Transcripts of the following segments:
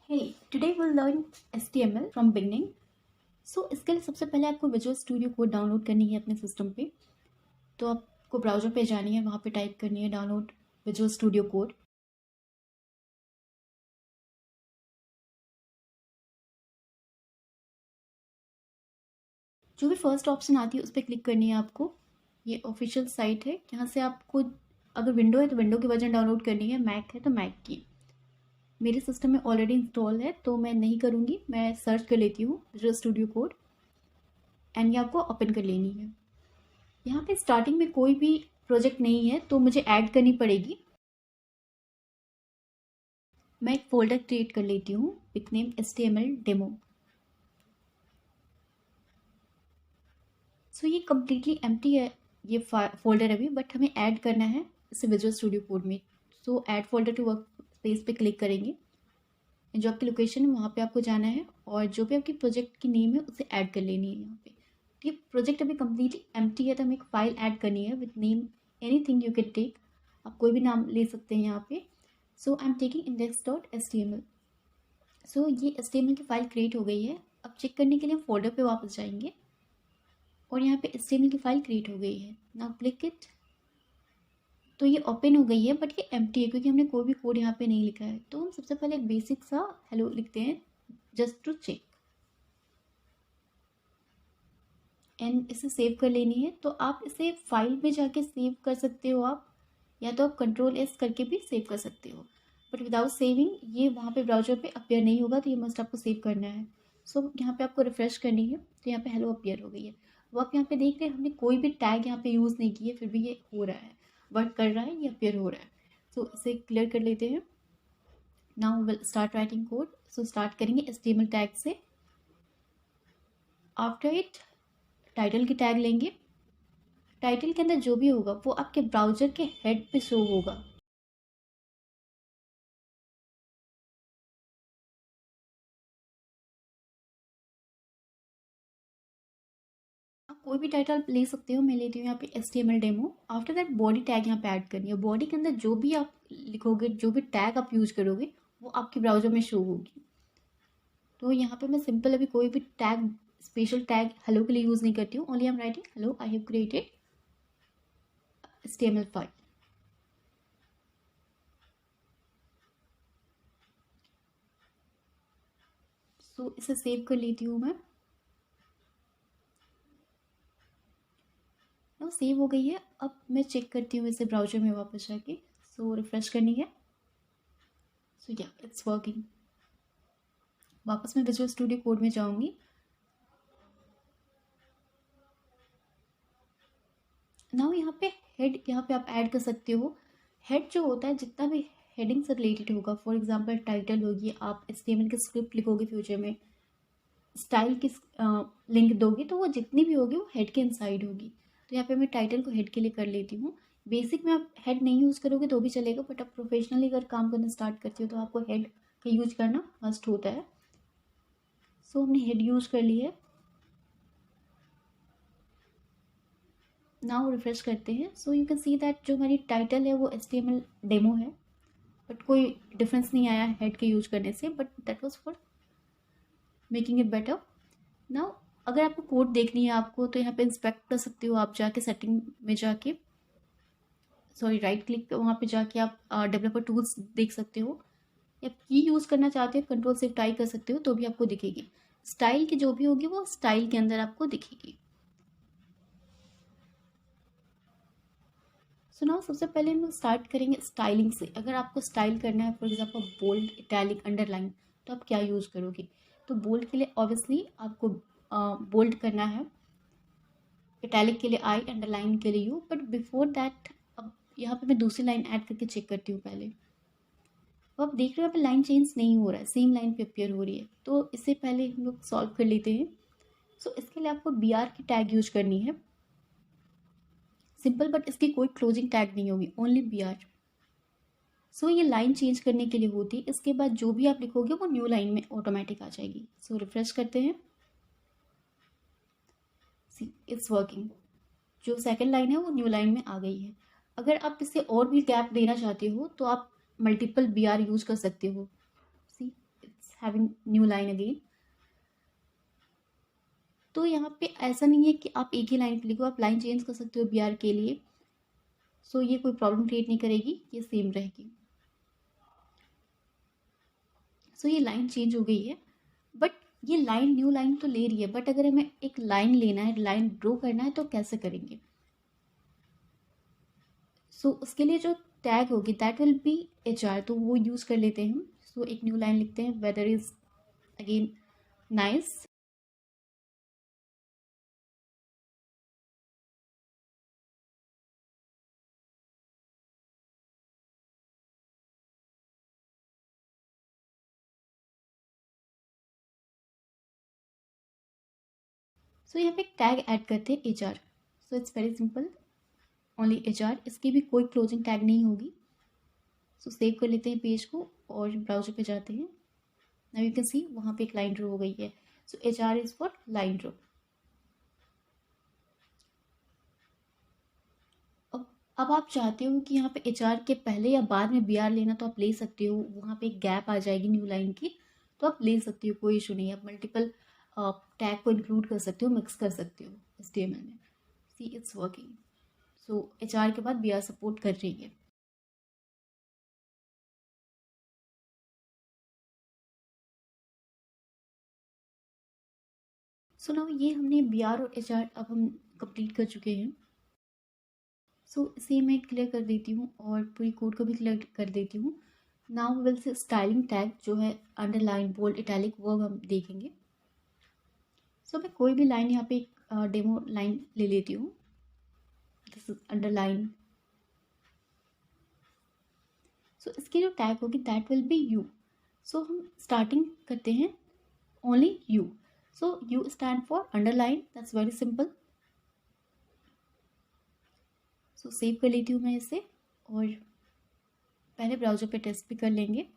Hey, today we'll learn HTML from beginning. So इसके लिए सबसे पहले आपको विजुअल स्टूडियो कोड डाउनलोड करनी है अपने सिस्टम पे। तो आपको ब्राउज़र पे जानी है, वहाँ पे टाइप करनी है डाउनलोड विजुअल स्टूडियो कोड। जो भी फर्स्ट ऑप्शन आती है उस पर क्लिक करनी है आपको। ये ऑफिशियल साइट है, यहाँ से आपको अगर विंडो है तो विंडो की वर्जन डाउनलोड करनी है, मैक है तो मैक की। मेरे सिस्टम में ऑलरेडी इंस्टॉल है तो मैं नहीं करूँगी, मैं सर्च कर लेती हूँ विजुअल स्टूडियो कोड एंड ये आपको ओपन कर लेनी है। यहाँ पे स्टार्टिंग में कोई भी प्रोजेक्ट नहीं है तो मुझे ऐड करनी पड़ेगी। मैं एक फोल्डर क्रिएट कर लेती हूँ विथ नेम HTML डेमो। सो ये कम्प्लीटली एम्प्टी है ये फोल्डर अभी, बट हमें ऐड करना है इसे विजुअल स्टूडियो कोड में। So add folder to workspace पे क्लिक करेंगे। जो आपकी लोकेशन है वहाँ पे आपको जाना है और जो भी आपकी प्रोजेक्ट की नेम है उसे ऐड कर लेनी है यहाँ पे। ये प्रोजेक्ट अभी कम्प्लीटली एम्प्टी है तो हमें एक फाइल ऐड करनी है with name anything you can take. आप कोई भी नाम ले सकते हैं यहाँ पे। सो आई एम टेकिंग index.html। सो ये HTML की फ़ाइल क्रिएट हो गई है। अब चेक करने के लिए हम फोल्डर पे वापस जाएंगे और यहाँ पे HTML की फ़ाइल क्रिएट हो गई है। Now click it. तो ये ओपन हो गई है बट ये एम्प्टी है क्योंकि हमने कोई भी कोड यहाँ पे नहीं लिखा है। तो हम सबसे पहले एक बेसिक सा हेलो लिखते हैं जस्ट टू चेक एंड इसे सेव कर लेनी है। तो आप इसे फाइल में जाके सेव कर सकते हो आप, या तो आप Ctrl+S करके भी सेव कर सकते हो, बट विदाउट सेविंग ये वहाँ पे ब्राउज़र पे अपीयर नहीं होगा, तो ये मस्ट आपको सेव करना है। सो यहाँ पे आपको रिफ्रेश करनी है तो यहाँ पे हेलो अपीयर हो गई है। वो आप यहाँ पे देख रहे हैं हमने कोई भी टैग यहाँ पे यूज़ नहीं किए, फिर भी ये हो रहा है, वर्क कर रहा है, ये अपीयर हो रहा है। सो इसे क्लियर कर लेते हैं। Now will start writing code. So start करेंगे HTML टैग से। आफ्टर इट टाइटल की टैग लेंगे। टाइटल के अंदर जो भी होगा वो आपके ब्राउज़र के हेड पे शो होगा। आप कोई भी टाइटल ले सकते हो, मैं लेती हूँ यहाँ पे HTML demo. After that body tag यहाँ पे ऐड करनी है। बॉडी के अंदर जो भी आप लिखोगे, जो भी टैग आप यूज करोगे वो आपके ब्राउज़र में शो होगी। तो यहाँ पे मैं सिंपल अभी कोई भी टैग, स्पेशल टैग हेलो के लिए यूज़ नहीं करती हूँ। Only I am writing hello I have created HTML file. So इसे सेव कर लेती हूँ मैं। नो सेव हो गई है। अब मैं चेक करती हूँ इसे ब्राउज़र में वापस जाके। सो रिफ्रेश करनी है। सो या इट्स वर्किंग। वापस मैं विजुअल स्टूडियो कोड में जाऊँगी। नाउ यहाँ पे हेड, यहाँ पे आप ऐड कर सकते हो। हेड जो होता है, जितना भी हेडिंग से रिलेटेड होगा, फॉर एग्जांपल टाइटल होगी, आप HTML की स्क्रिप्ट लिखोगे फ्यूचर में, स्टाइल की लिंक दोगे, तो वो जितनी भी होगी वो हेड के इनसाइड होगी। तो यहाँ पे मैं टाइटल को हेड के लिए कर लेती हूँ। बेसिक में आप हेड नहीं यूज़ करोगे तो भी चलेगा, बट आप प्रोफेशनली अगर काम करना स्टार्ट करती हो तो आपको हेड का यूज करना मस्ट होता है। सो हमने हेड यूज कर ली है। नाउ रिफ्रेश करते हैं। So you can see that जो हमारी टाइटल है वो HTML डेमो है, बट कोई डिफरेंस नहीं आया हेड के यूज करने से, but that was for making it better. Now अगर आपको कोड देखनी है आपको, तो यहाँ पे इंस्पेक्ट कर सकते हो आप जाके, सेटिंग में जाके, सॉरी राइट क्लिक वहाँ पे जाके आप डेवलपर टूल्स देख सकते हो, या की यूज़ करना चाहते हो Ctrl+Shift+I कर सकते हो तो भी आपको दिखेगी। स्टाइल की जो भी होगी वो स्टाइल के अंदर आपको दिखेगी। सो नाउ सबसे पहले हम स्टार्ट करेंगे स्टाइलिंग से। अगर आपको स्टाइल करना है, for example bold, italic, underline, तो आप क्या यूज़ करोगे? तो बोल्ड के लिए ऑब्वियसली आपको बोल्ड करना है, इटैलिक के लिए आई, अंडरलाइन के लिए यू। बट बिफोर दैट अब यहाँ पे मैं दूसरी लाइन ऐड करके चेक करती हूँ पहले। तो आप देख रहे हो यहाँ पे लाइन चेंज नहीं हो रहा है, सेम लाइन पे अपीयर हो रही है। तो इससे पहले हम लोग सॉल्व कर लेते हैं। सो इसके लिए आपको BR की टैग यूज करनी है, सिंपल, बट इसकी कोई क्लोजिंग टैग नहीं होगी, ओनली BR। सो ये लाइन चेंज करने के लिए होती है। इसके बाद जो भी आप लिखोगे वो न्यू लाइन में ऑटोमेटिक आ जाएगी। सो रिफ्रेश करते हैं। See it's working. जो सेकंड लाइन है वो न्यू लाइन में आ गई है। अगर आप इससे और भी गैप देना चाहते हो तो आप मल्टीपल BR यूज कर सकते हो। See it's having new line again. तो यहाँ पे ऐसा नहीं है कि आप एक ही लाइन लिखो, आप लाइन चेंज कर सकते हो बी आर के लिए। सो ये कोई प्रॉब्लम क्रिएट नहीं करेगी, ये सेम रहेगी। सो ये लाइन चेंज हो गई है, बट ये लाइन न्यू लाइन तो ले रही है, बट अगर हमें एक लाइन लेना है, लाइन ड्रॉ करना है, तो कैसे करेंगे? सो उसके लिए जो टैग होगी that will be H R, तो वो यूज़ कर लेते हैं हम। सो एक न्यू लाइन लिखते हैं, वेदर इज अगेन नाइस। सो यहाँ पे एक टैग ऐड करते हैं H R. So it's very simple, only H R, इसकी भी कोई क्लोजिंग टैग नहीं होगी। सो सेव कर लेते हैं पेज को और ब्राउजर पे जाते हैं। नाउ यू कैन सी वहाँ पे एक लाइन ड्रॉ हो गई है। So H R is for line draw. अब आप चाहते हो कि यहाँ पे एच आर के पहले या बाद में बी आर लेना, तो आप ले सकते हो। वहाँ पे एक गैप आ जाएगी न्यू लाइन की, तो आप ले सकते हो, कोई इशू नहीं है। आप मल्टीपल टैग को इंक्लूड कर सकते हो, मिक्स कर सकते हो HTML में। See it's working. So H R के बाद बी आर सपोर्ट कर रही है। सो नाउ ये हमने बी आर और एच आर अब हम कंप्लीट कर चुके हैं। सो इसे मैं क्लियर कर देती हूँ और पूरी कोड को भी क्लियर कर देती हूँ। Now will say styling tag जो है अंडरलाइन, बोल्ड, इटैलिक, वो अब हम देखेंगे। सो मैं कोई भी लाइन यहाँ पे एक डेमो लाइन ले लेती हूँ। This is underline. सो इसकी जो टैग होगी दैट विल बी यू। सो हम स्टार्टिंग करते हैं only you. So you stand for underline, that's very simple. So save कर लेती हूँ मैं इसे और पहले ब्राउजर पे टेस्ट भी कर लेंगे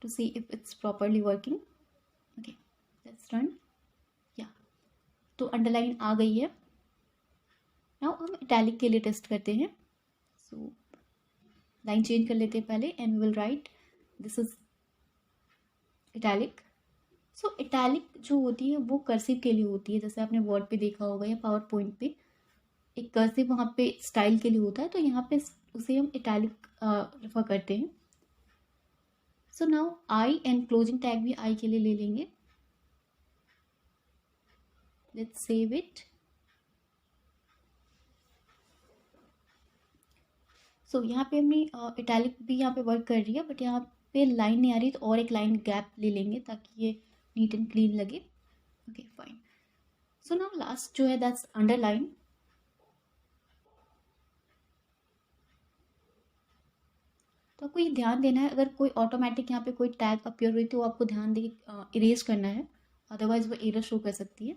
to see if it's properly working. Okay, let's run. या तो अंडरलाइन आ गई है। नाउ हम इटैलिक के लिए टेस्ट करते हैं। सो लाइन चेंज कर लेते हैं पहले and will write this is italic. So italic जो होती है वो कर्सिव के लिए होती है, जैसे आपने वर्ड पे देखा होगा या पावर पॉइंट पे एक कर्सिव वहाँ पे स्टाइल के लिए होता है, तो यहाँ पे उसे हम इटैलिक रेफर करते हैं। So now I and closing tag भी आई के लिए ले लेंगे। Let's save it. सो यहाँ पे हमने इटैलिक भी यहाँ पे वर्क कर रही है, बट यहाँ पे लाइन नहीं आ रही, तो और एक लाइन गैप ले लेंगे ताकि ये नीट एंड क्लीन लगे। Okay fine. So now last जो है दैट्स अंडरलाइन। तो आपको ये ध्यान देना है, अगर कोई ऑटोमेटिक यहाँ पे कोई टैग अपीयर हुई तो आपको ध्यान दे इरेज करना है, अदरवाइज वो एरर शो कर सकती है।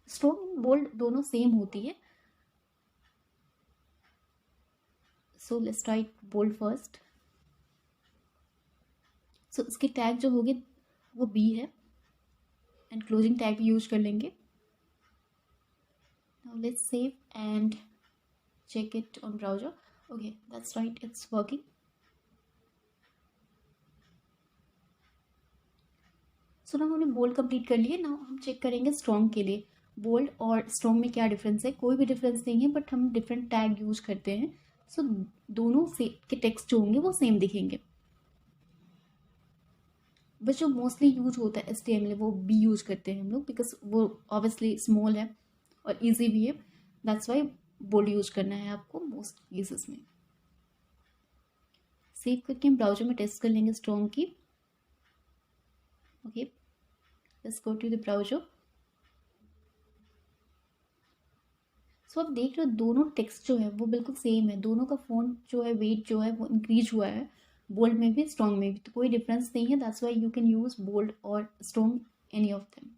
स्ट्रोक बोल्ड दोनों सेम होती है। So let's write bold first. So इसके टैग जो होंगे वो बी है एंड क्लोजिंग टैग भी यूज कर लेंगे। Now let's save and check it on browser. Okay, that's right, it's working. So now हमने बोल्ड कंप्लीट कर लिए। नाउ हम चेक करेंगे स्ट्रॉन्ग के लिए। बोल्ड और स्ट्रॉन्ग में क्या डिफरेंस है? कोई भी डिफरेंस नहीं है, बट हम डिफरेंट टैग यूज करते हैं। सो दोनों से के टेक्स्ट जो होंगे वो सेम दिखेंगे, बट जो मोस्टली यूज होता है HTML वो बी यूज करते हैं हम लोग, बिकॉज वो ऑब्वियसली स्मॉल है और ईजी भी है। दैट्स वाई बोल्ड यूज करना है आपको मोस्ट केसेस में। सेव करके हम ब्राउजर में टेस्ट कर लेंगे स्ट्रॉन्ग की। Okay, let's go to the browser. So आप देख रहे हो दोनों टेक्स्ट जो है वो बिल्कुल सेम है, दोनों का फ़ॉन्ट जो है वेट जो है वो इंक्रीज हुआ है, बोल्ड में भी स्ट्रॉन्ग में भी, तो कोई डिफरेंस नहीं है। That's why you can use bold और strong any of them.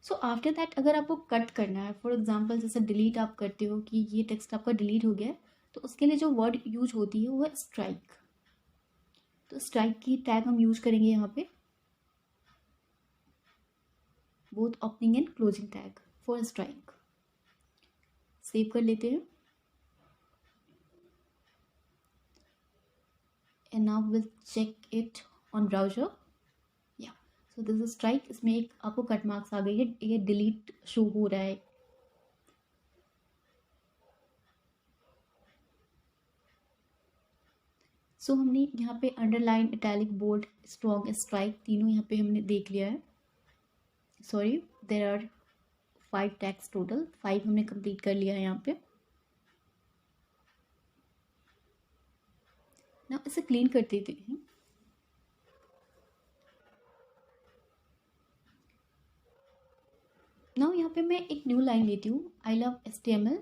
So after that अगर आपको कट करना है, फॉर एग्जाम्पल जैसे डिलीट आप करते हो कि ये टेक्स्ट आपका डिलीट हो गया है, तो उसके लिए जो वर्ड यूज होती है वो है स्ट्राइक। तो स्ट्राइक की टैग हम यूज करेंगे यहाँ पे, both opening and closing tag for strike. Save कर लेते हैं। and now we'll check it on browser. Yeah, so this is strike. इसमें एक आपको कट मार्क्स आ गई है, ये डिलीट शो हो रहा है. सो हमने यहाँ पे underline, italic, bold, strong, strike तीनों यहाँ पे हमने देख लिया है. Sorry, there are 5 tags total, 5 हमने कंप्लीट कर लिया है यहाँ पे. ना इसे क्लीन कर देते हैं. नाउ यहाँ पे मैं एक न्यू लाइन लेती हूँ. I love HTML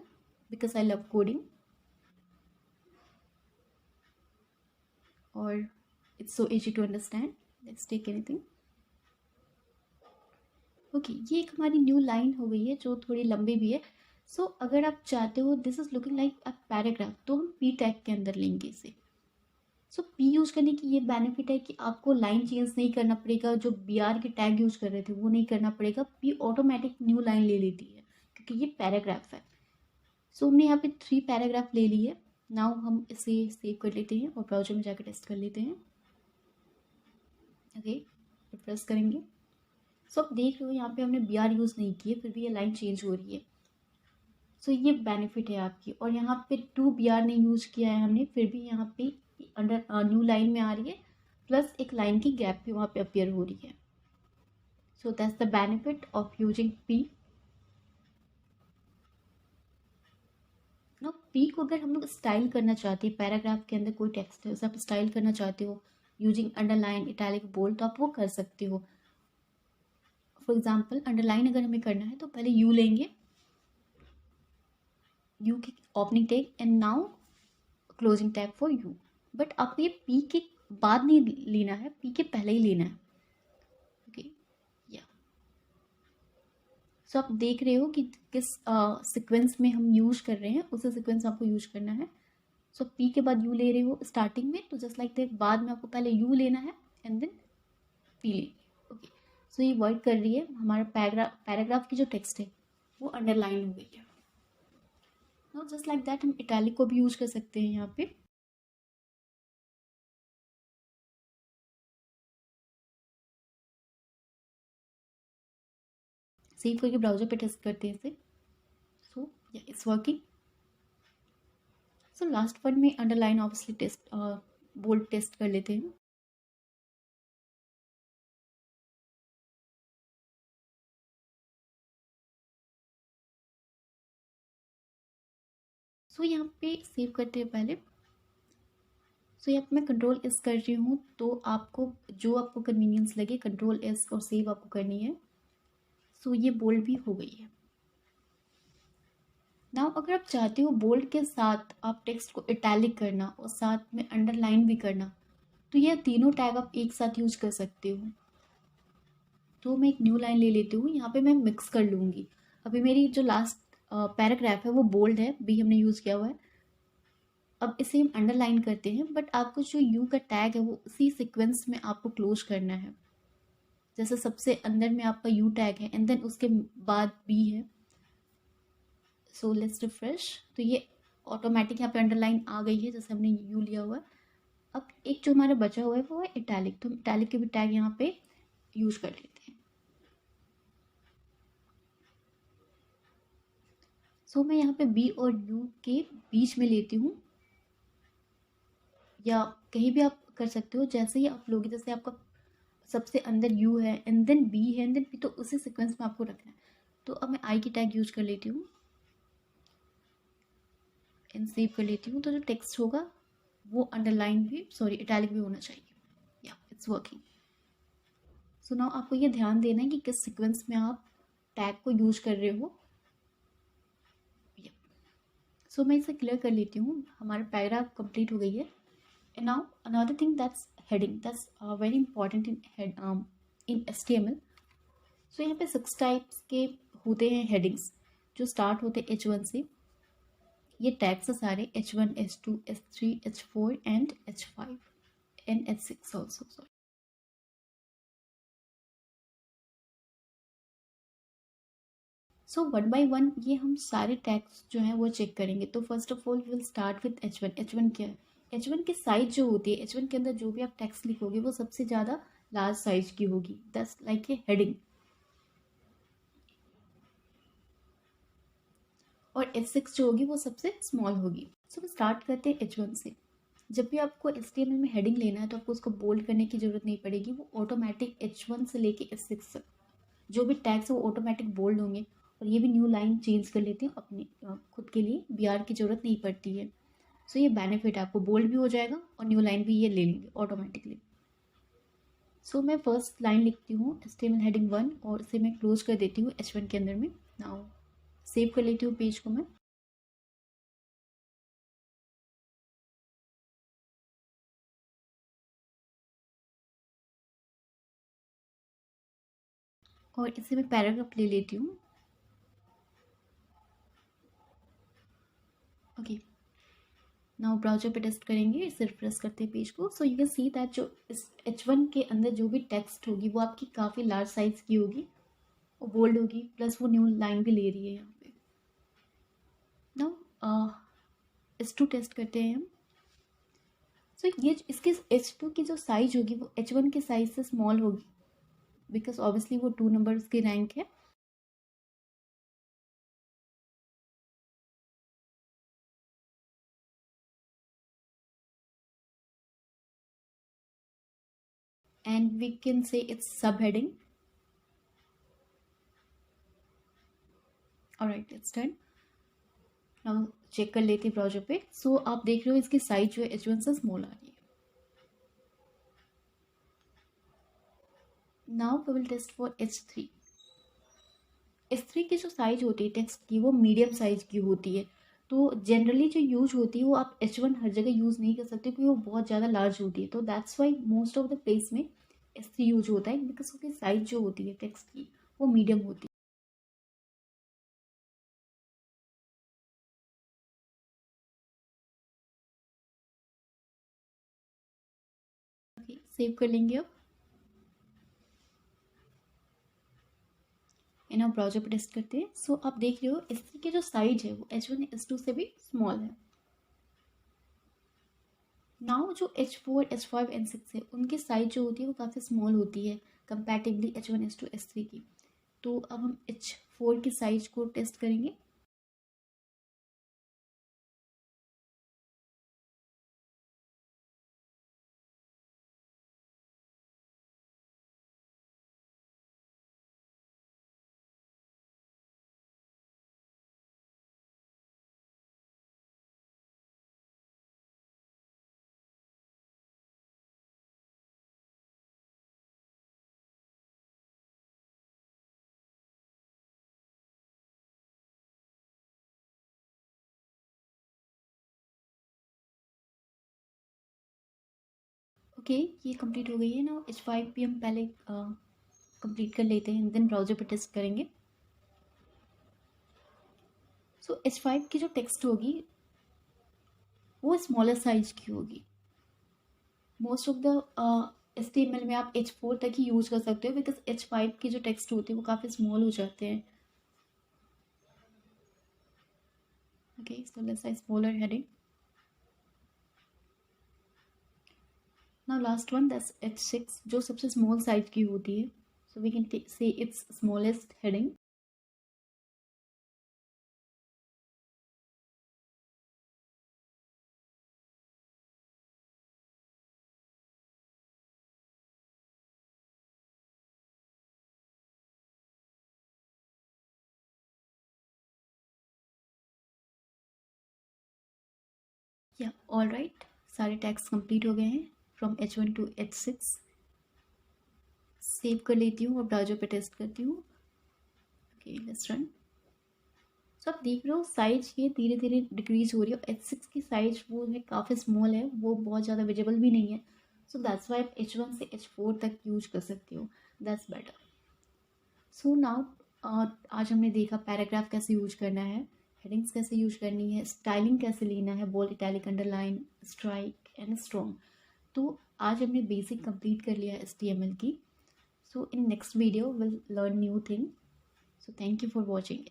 because I love coding, और it's so easy to understand. Let's take anything. Okay, ये एक हमारी न्यू लाइन हो गई है जो थोड़ी लंबी भी है. सो अगर आप चाहते हो this is looking like a paragraph, तो हम पी टैग के अंदर लेंगे इसे. सो पी यूज करने की ये बेनिफिट है कि आपको लाइन चेंज नहीं करना पड़ेगा. जो BR के टैग यूज कर रहे थे वो नहीं करना पड़ेगा. पी ऑटोमेटिक न्यू लाइन ले लेती है क्योंकि ये पैराग्राफ है. सो हमने यहाँ पे 3 पैराग्राफ ले ली है. नाउ हम इसे सेव कर लेते हैं और ब्राउजर में जाकर टेस्ट कर लेते हैं. ओके, प्रेस करेंगे. सो आप देख रहे हो यहाँ पे हमने BR यूज़ नहीं किए, फिर भी ये लाइन चेंज हो रही है. सो ये बेनिफिट है आपकी. और यहाँ पे 2 BR नहीं यूज़ किया है हमने, फिर भी यहाँ पे अंडर न्यू लाइन में आ रही है, प्लस एक लाइन की गैप भी वहाँ पे अपीयर हो रही है. So that's the benefit of using P. ना पी को अगर हम लोग स्टाइल करना चाहते हैं, पैराग्राफ के अंदर कोई टेक्स्ट है उसे आप स्टाइल करना चाहते हो यूजिंग अंडरलाइन, इटैलिक, बोल्ड, तो आप वो कर सकते हो. फॉर एग्जाम्पल अंडरलाइन अगर हमें करना है तो पहले यू लेंगे, यू की opening tag and now closing tag for you. But आपको ये पी के बाद नहीं लेना है, पी के पहले ही लेना है. ओके, या सो आप देख रहे हो कि किस सीक्वेंस में हम यूज कर रहे हैं, उसी सीक्वेंस आपको यूज करना है. सो पी के बाद यू ले रहे हो स्टार्टिंग में, तो जस्ट लाइक दैट बाद में आपको पहले यू लेना है एंड देन पी लेंगे. ओके, सो ये वर्क कर रही है. हमारा पैराग्राफ की जो टेक्स्ट है वो अंडरलाइन हो गई है. नाउ जस्ट लाइक दैट हम इटैलिक को भी यूज कर सकते हैं यहाँ पे. सेव करके ब्राउजर पे टेस्ट करते हैं इसे. So yeah it's working. So last one में underline obviously test, bold test कर लेते हैं. सो यहाँ पे सेव करते हैं पहले. सो यहाँ पे मैं कंट्रोल एस कर रही हूँ, तो आपको जो आपको कन्वीनियंस लगे कंट्रोल एस और सेव आपको करनी है. सो ये बोल्ड भी हो गई है. नाउ अगर आप चाहते हो बोल्ड के साथ आप टेक्स्ट को इटैलिक करना और साथ में अंडरलाइन भी करना, तो यह तीनों टैग आप एक साथ यूज कर सकते हो. तो मैं एक न्यू लाइन ले लेती हूँ. यहाँ पे मैं मिक्स कर लूँगी. अभी मेरी जो लास्ट पैराग्राफ है वो बोल्ड है, बी हमने यूज़ किया हुआ है. अब इसे हम अंडरलाइन करते हैं, बट आपको जो यू का टैग है वो उसी सीक्वेंस में आपको क्लोज करना है. जैसे सबसे अंदर में आपका यू टैग है एंड देन उसके बाद बी है. So let's refresh. तो ये ऑटोमेटिक यहाँ पे अंडरलाइन आ गई है जैसे हमने यू लिया हुआ है. अब एक जो हमारा बचा हुआ है वो है इटैलिक, तो हम इटैलिक के भी टैग यहाँ पे यूज कर लेते हैं. सो मैं यहाँ पे बी और यू के बीच में लेती हूँ, या कहीं भी आप कर सकते हो जैसे ही आप लोगे. जैसे आपका सबसे अंदर यू है एंड देन बी है एंड देन पी, तो उसी सीक्वेंस में आपको रखना है. तो अब मैं आई की टैग यूज कर लेती हूँ एंड सेव कर लेती हूँ. तो जो टेक्स्ट होगा वो अंडरलाइन भी, सॉरी इटैलिक भी होना चाहिए. या इट्स वर्किंग. सो नाउ आपको ये ध्यान देना है कि किस सीक्वेंस में आप टैग को यूज कर रहे हो. सो मैं इसे क्लियर कर लेती हूँ. हमारा पैराग्राफ कंप्लीट हो गई है. And now another thing, that's heading. That's very important in HTML. सो यहाँ पे 6 टाइप्स के होते हैं हेडिंग्स जो स्टार्ट होते हैं H1 से. ये टैग्स है सारे H1, H2, H3, H4 and H5 and H6 also. Sorry. So one by one ये हम सारे टैग्स जो हैं वो चेक करेंगे. तो first of all will start with H1. H1 क्या है? H1 की साइज जो होती है, H1 के अंदर जो भी आप टेक्स्ट लिखोगे वो सबसे ज़्यादा लार्ज साइज की होगी, दैट्स लाइक ए हेडिंग। और H6 जो होगी वो सबसे स्मॉल होगी। सो स्टार्ट करते हैं H1 से। जब भी आपको HTML में हेडिंग लेना है तो आपको उसको बोल्ड करने की ज़रूरत नहीं पड़ेगी, वो ऑटोमेटिक H1 से लेके H6 तक जो भी टैग्स है वो ऑटोमेटिक बोल्ड होंगे। और ये भी न्यू लाइन चेंज कर लेते हैं अपनी खुद के लिए, BR की ज़रूरत नहीं पड़ती है। सो ये बेनिफिट है, आपको बोल्ड भी हो जाएगा और न्यू लाइन भी ये ले लेंगे ऑटोमेटिकली। सो मैं फर्स्ट लाइन लिखती हूँ HTML हेडिंग 1 और इसे मैं क्लोज कर देती हूँ H1 के अंदर में। नाउ सेव कर लेती हूँ पेज को मैं। और इसे मैं पैराग्राफ ले लेती हूँ। ओके, नाउ ब्राउजर पे टेस्ट करेंगे, इसे रिफ्रेश करते हैं पेज को। So you can see that जो इस H1 के अंदर जो भी टेक्स्ट होगी वो आपकी काफ़ी लार्ज साइज की होगी, वो बोल्ड होगी, प्लस वो न्यू लाइन भी ले रही है यहाँ पे। नाउ H2 टेस्ट करते हैं हम। सो ये इसके H2 की जो साइज होगी वो H1 के साइज से स्मॉल होगी, बिकॉज ऑब्वियसली वो 2 नंबर्स की रैंक है। And we can say it's subheading. Alright, it's done. Now check कर लेते हैं ब्राउजर पे। सो आप देख रहे हो इसकी साइज जो है H1 से स्मॉल आ रही है। Now we will test for H3। H3 की जो साइज होती है टेक्स्ट की वो मीडियम साइज की होती है। तो जनरली जो यूज होती है वो आप H1 हर जगह यूज़ नहीं कर सकते क्योंकि वो बहुत ज़्यादा लार्ज होती है। तो that's why most of the place में H3 यूज होता है, बिकॉज उसकी साइज जो होती है टेक्स्ट की वो मीडियम होती है। ओके, सेव कर लेंगे अब। एंड आप ब्राउजर पर टेस्ट करते हैं। सो आप देख रहे हो H3 की जो साइज है वो H1 H2 से भी स्मॉल है। नाउ जो H4 H5 एंड 6 है उनकी साइज जो होती है वो काफ़ी स्मॉल होती है कंपैरेटिवली H1 H2 H3 की। तो अब हम H4 की साइज को टेस्ट करेंगे। ओके, ये कंप्लीट हो गई है। ना H5 भी हम पहले कंप्लीट कर लेते हैं, देन ब्राउजर पर टेस्ट करेंगे। सो H5 की जो टेक्स्ट होगी वो स्मॉलर साइज की होगी। मोस्ट ऑफ द HTML में आप H4 तक ही यूज कर सकते हो, बिकॉज H5 की जो टेक्स्ट होती है वो काफ़ी स्मॉल हो जाते हैं। Okay, so let's write smaller heading. Now last one that's H6 जो सबसे स्मॉल साइज की होती है। So we can say it's smallest heading. या ऑल राइट, सारे टैग्स कंप्लीट हो गए हैं from H1 to H6। Save कर लेती हूँ और ब्राउजर पे टेस्ट करती हूँ। Okay, let's run. सो आप देख रहे हो साइज ये धीरे धीरे डिक्रीज हो रही है। H6 की साइज वो है काफ़ी स्मॉल है, वो बहुत ज़्यादा विजिबल भी नहीं है। सो दैट्स वाई आप H1 से H4 तक यूज कर सकते हो, दैट्स बेटर। सो नाउ आज हमने देखा पैराग्राफ कैसे यूज करना है, हेडिंग्स कैसे यूज करनी है, स्टाइलिंग कैसे लेना है, bold, italic, underline, strike and strong. तो आज हमने बेसिक कंप्लीट कर लिया HTML की। So in next video will learn new thing. So thank you for watching.